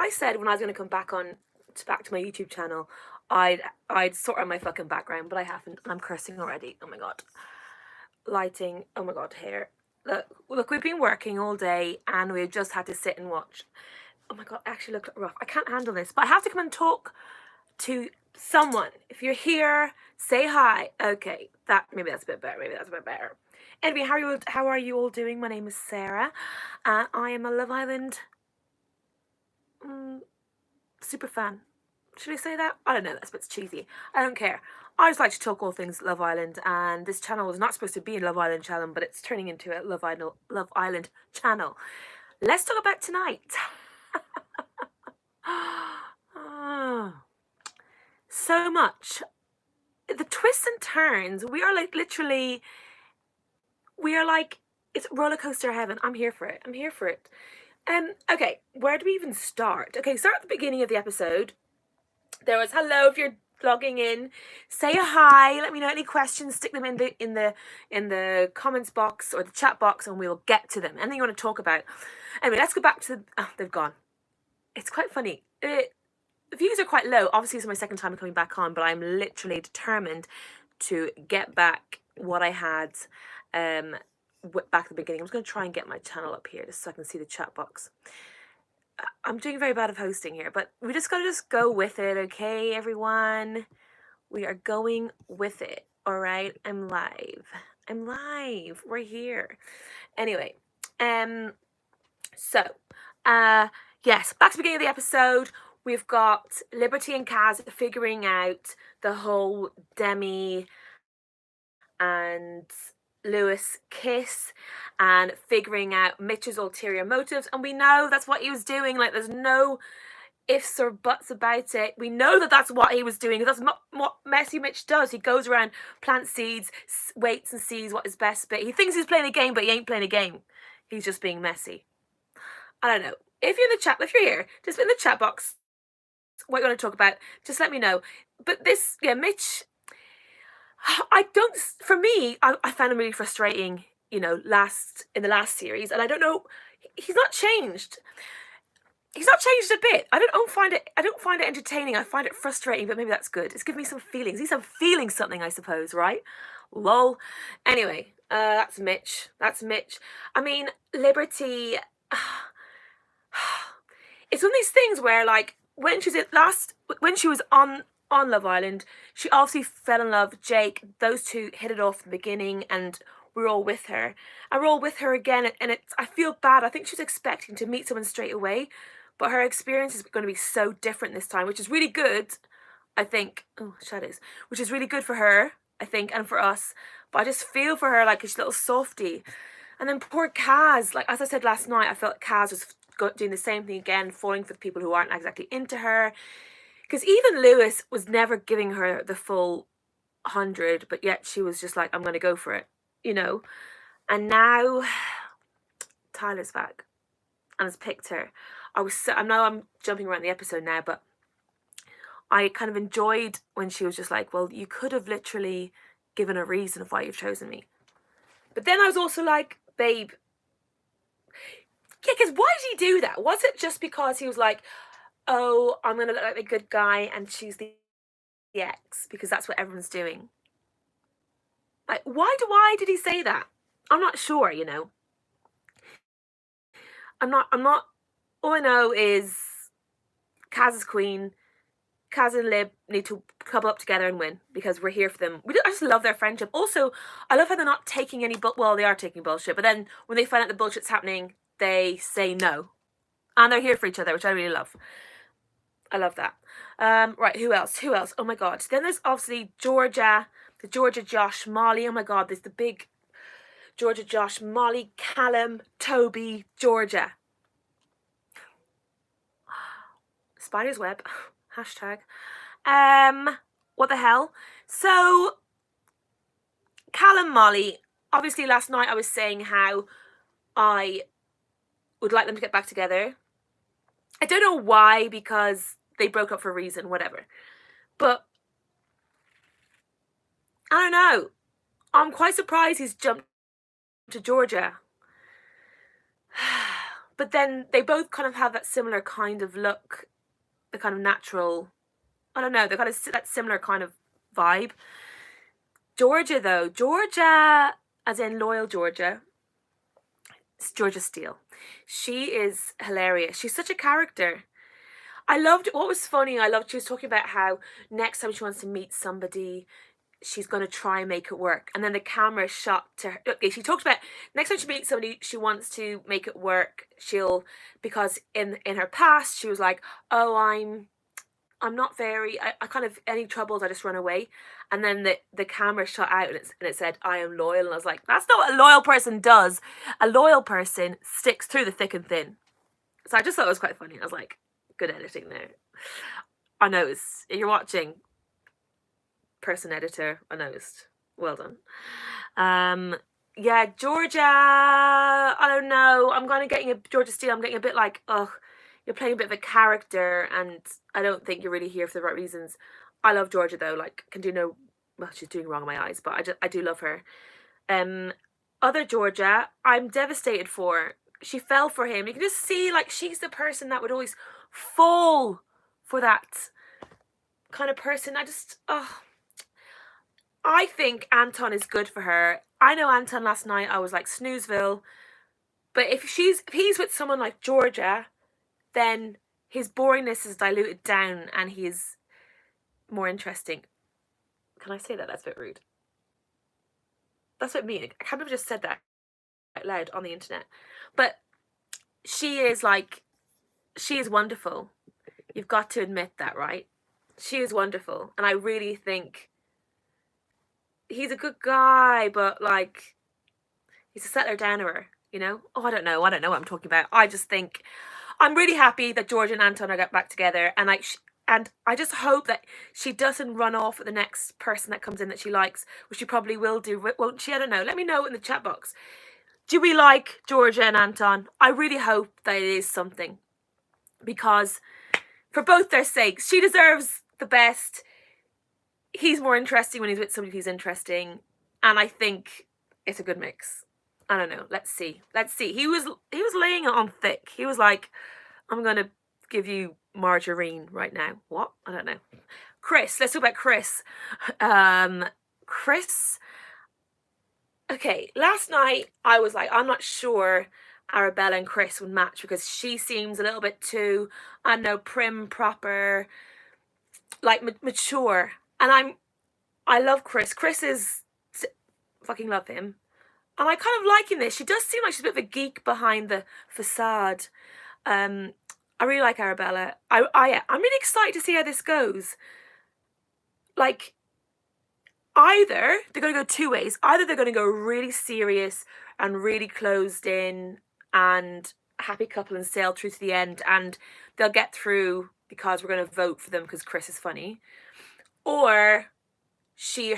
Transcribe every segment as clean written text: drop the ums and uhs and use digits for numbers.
I said when I was going to come back to my YouTube channel, I'd sort out my fucking background, but I haven't. I'm cursing already. Oh my god. Lighting. Oh my god, hair. Look, we've been working all day and we've just had to sit and watch. Oh my god, actually look rough. I can't handle this, but I have to come and talk to someone. If you're here, say hi. Okay, maybe that's a bit better. Anyway, how are you all doing? My name is Sarah. I am a Love Island super fan. Should I say that? I don't know, that's a bit cheesy. I don't care. I just like to talk all things Love Island, and this channel was not supposed to be a Love Island channel, but it's turning into a Love Island channel. Let's talk about tonight. So much. The twists and turns. We are like it's roller coaster heaven. I'm here for it. Okay, where do we even start? Okay, start at the beginning of the episode. There was hello if you're logging in. Say a hi. Let me know any questions. Stick them in the comments box or the chat box, and we'll get to them. Anything you want to talk about. Anyway, let's go back to they've gone. It's quite funny. The views are quite low. Obviously, it's my second time coming back on, but I'm literally determined to get back what I had back at the beginning. I'm just going to try and get my channel up here just so I can see the chat box. I'm doing very bad of hosting here, but we just gotta go with it, okay, everyone? We are going with it, all right? I'm live. We're here. Anyway, so, yes, back to the beginning of the episode. We've got Liberty and Kaz figuring out the whole Demi and Lewis kiss and figuring out Mitch's ulterior motives, and we know that's what he was doing. Like, there's no ifs or buts about it. We know that that's what he was doing. That's what messy Mitch does. He goes around, plants seeds, waits and sees what is best, but he thinks he's playing a game, but he ain't playing a game. He's just being messy. I don't know. If you're in the chat, if you're here, just in the chat box what you want to talk about, just let me know. But Mitch, I found him really frustrating, in the last series, and I don't know, he's not changed. He's not changed a bit. I don't find it entertaining. I find it frustrating, but maybe that's good. It's giving me some feelings. At least I'm feeling something, I suppose, right? Lol. Anyway, that's Mitch. I mean, Liberty. It's one of these things where, like, when she was on Love Island, she obviously fell in love with Jake. Those two hit it off in the beginning, and we're all with her. And we're all with her again, and I feel bad. I think she's expecting to meet someone straight away, but her experience is going to be so different this time, which is really good, I think. Oh, shadows. Which is really good for her, I think, and for us. But I just feel for her like she's a little softie. And then poor Kaz, like, as I said last night, I felt Kaz was doing the same thing again, falling for the people who aren't exactly into her. Because even Lewis was never giving her the full 100, but yet she was just like, I'm going to go for it, And now Tyler's back and has picked her. I know I'm jumping around the episode now, but I kind of enjoyed when she was just like, well, you could have literally given a reason of why you've chosen me. But then I was also like, babe, yeah, because why did he do that? Was it just because he was like, oh, I'm going to look like the good guy and choose the ex because that's what everyone's doing? Like, why did he say that? I'm not sure, I'm not, all I know is Kaz is queen. Kaz and Lib need to couple up together and win because we're here for them. I just love their friendship. Also, I love how they're not taking any they are taking bullshit, but then when they find out the bullshit's happening, they say no. And they're here for each other, which I really love. I love that. Right, who else? Oh my god. Then there's obviously Georgia, the Georgia, Josh, Molly. Oh my god, there's the big Georgia, Josh, Molly, Callum, Toby, Georgia. Spider's web. Hashtag. What the hell? So, Callum, Molly, obviously last night I was saying how I would like them to get back together. I don't know why, because they broke up for a reason, whatever. But, I don't know. I'm quite surprised he's jumped to Georgia. but then they both kind of have that similar kind of look, the kind of natural, I don't know, they kind of that similar kind of vibe. Georgia though, Georgia, as in loyal Georgia, it's Georgia Steele. She is hilarious. She's such a character. I loved what was funny. I loved she was talking about how next time she wants to meet somebody, she's going to try and make it work. And then the camera shot to her. Okay, she talked about next time she meets somebody, she wants to make it work. She'll, because in her past she was like, oh, I'm not very, I kind of, any troubles I just run away. And then the camera shot out and it said I am loyal, and I was like, that's not what a loyal person does. A loyal person sticks through the thick and thin. So I just thought it was quite funny. I was like, good editing there. I noticed. If you're watching, person editor, I noticed. Well done. Yeah, Georgia, I don't know. I'm kind of getting a Georgia Steele. I'm getting a bit like, ugh, you're playing a bit of a character, and I don't think you're really here for the right reasons. I love Georgia though. Like, can do no, well, she's doing wrong in my eyes, but I do love her. Other Georgia, I'm devastated for. She fell for him. You can just see, like, she's the person that would always fall for that kind of person. I think Anton is good for her. I know Anton last night, I was like, snoozeville. But if he's with someone like Georgia, then his boringness is diluted down and he is more interesting. Can I say that? That's a bit rude. That's what I mean. I can't have just said that out loud on the internet. But she is wonderful. You've got to admit that, right? She is wonderful. And I really think he's a good guy, but like, he's a settler downer, you know? Oh, I don't know what I'm talking about. I just think I'm really happy that George and Anton are back together, and and I just hope that she doesn't run off with the next person that comes in that she likes, which she probably will do, won't she? I don't know. Let me know in the chat box. Do we like Georgia and Anton? I really hope that it is something, because for both their sakes, she deserves the best. He's more interesting when he's with somebody who's interesting, and I think it's a good mix. I don't know. Let's see. He was laying it on thick. He was like, I'm gonna give you margarine right now. What? I don't know. Chris. Let's talk about Chris. Chris. Okay, last night I was like, I'm not sure Arabella and Chris would match, because she seems a little bit too, I don't know, prim, proper, like mature. And I love Chris. Chris is, fucking love him. And I kind of liking this. She does seem like she's a bit of a geek behind the facade. I really like Arabella. I'm really excited to see how this goes. Like, either they're going to go two ways. Either they're going to go really serious and really closed in and happy couple and sail through to the end, and they'll get through because we're going to vote for them because Chris is funny. Or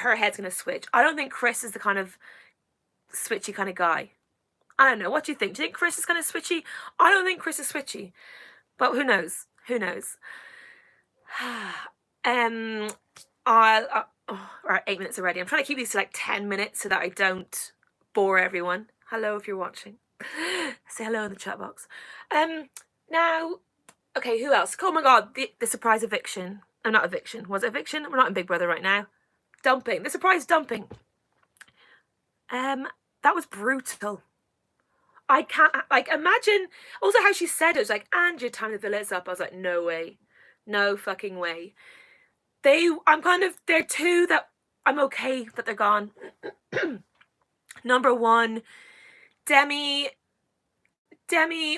her head's going to switch. I don't think Chris is the kind of switchy kind of guy. I don't know. What do you think? Do you think Chris is kind of switchy? I don't think Chris is switchy. But who knows? Who knows? Right, 8 minutes already. I'm trying to keep these to like 10 minutes so that I don't bore everyone. Hello if you're watching. Say hello in the chat box. Now, okay, who else? Oh my god, the surprise eviction. Oh, not eviction. Was it eviction? We're not in Big Brother right now. Dumping. The surprise dumping. That was brutal. I can't, like, imagine also how she said it. It was like, and your time to fill it up. I was like, no way. No fucking way. They're two that I'm okay that they're gone. Number one, Demi,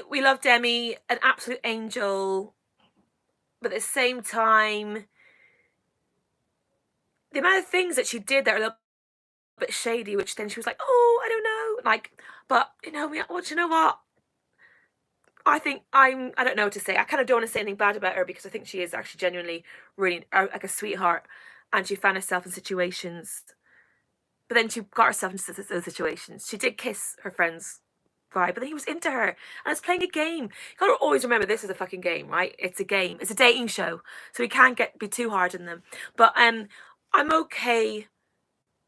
we love Demi, an absolute angel. But at the same time, the amount of things that she did that are a little bit shady, which then she was like, oh, I don't know. Like, but, you know what? I don't know what to say. I kind of don't want to say anything bad about her, because I think she is actually genuinely really like a sweetheart, and she found herself in situations, but then she got herself into those situations. She did kiss her friend's guy, but then he was into her, and it's playing a game. You gotta always remember, this is a fucking game, right? It's a game. It's a dating show, so we can't be too hard on them. But I'm okay.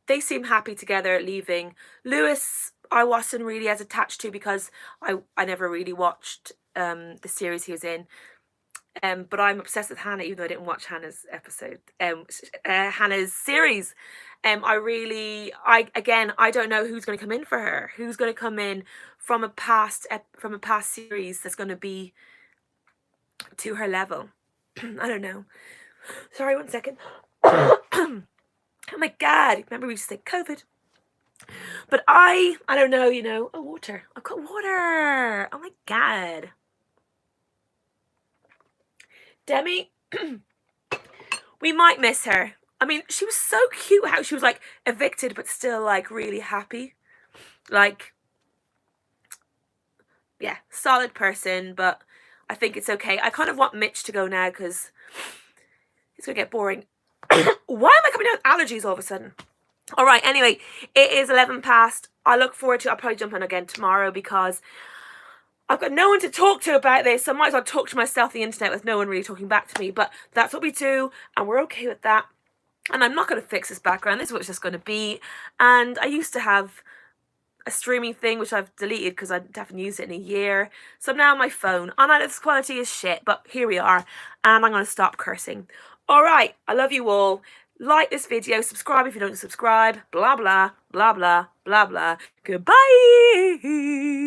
They seem happy together leaving. Lewis, I wasn't really as attached to because I never really watched the series he was in. But I'm obsessed with Hannah, even though I didn't watch Hannah's episode. Hannah's series. I don't know who's going to come in for her. Who's going to come in from a past series that's going to be to her level. I don't know. Sorry, 1 second. Oh my god! Remember we used to say COVID. But I don't know. You know. Oh, water. I've got water. Oh my god. Demi, we might miss her. I mean, she was so cute how she was like evicted but still like really happy. Like, yeah, solid person, but I think it's okay. I kind of want Mitch to go now because it's going to get boring. Why am I coming down with allergies all of a sudden? All right, anyway, it is 11 past. I look forward to, I'll probably jump on again tomorrow because I've got no one to talk to about this, so I might as well talk to myself on the internet with no one really talking back to me. But that's what we do, and we're okay with that. And I'm not going to fix this background. This is what it's just going to be. And I used to have a streaming thing, which I've deleted because I haven't used it in a year. So now my phone. And this quality is shit, but here we are. And I'm going to stop cursing. All right, I love you all. Like this video, subscribe if you don't subscribe. Blah, blah, blah, blah, blah, blah. Goodbye.